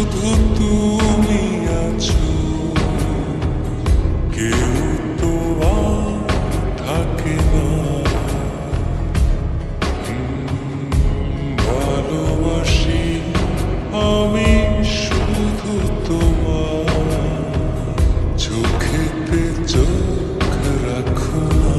শুধু তুমি আছো, কেউ তো আর থাকে না। ভালোবাসি আমি শুধু তোমার, চোখেতে চোখ রাখো না।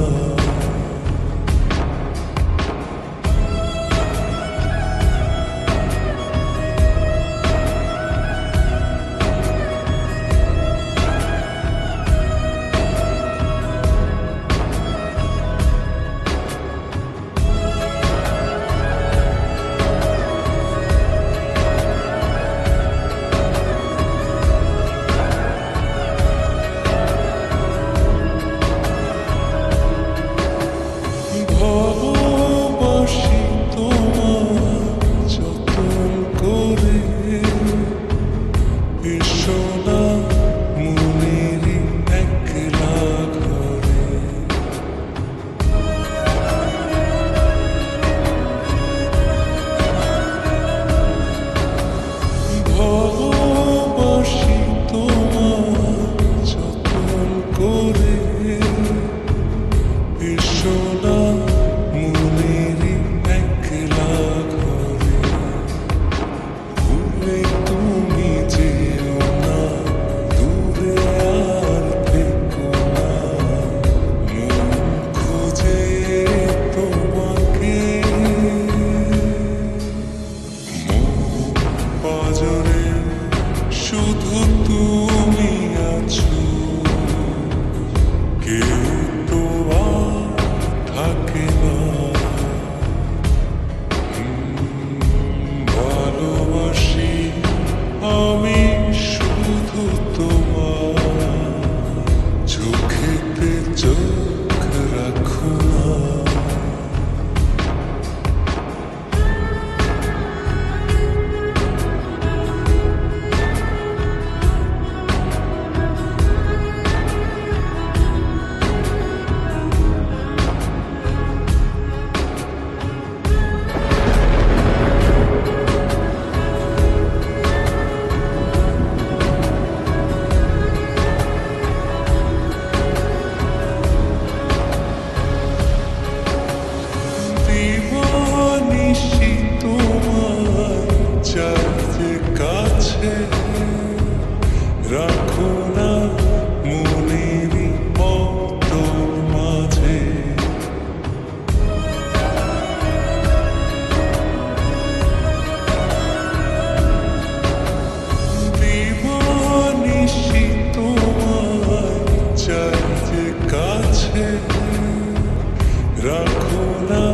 ভালোবাসি তোমার যতন করে, এসো না মনেরই একলা ঘরে। ভালোবাসি তোমার যতন করে, এসো না মনেরই একলা ঘরে। ভুলে তুমি যেও না, দূরে আর থেকো না, মন খুঁজে তোমাকে। মন পাজরে শুধু তুমি আছো, কেউ তো আর থাকে না। ভালোবাসি আমি শুধু তোমার, চোখেতে চোখ রাখো না। দিবানিশি তোমার চাইতে কাছে, রাখো না মনেরই অন্তর মাঝে। দিবানিশি তোমার চাইতে কাছে, রাখো না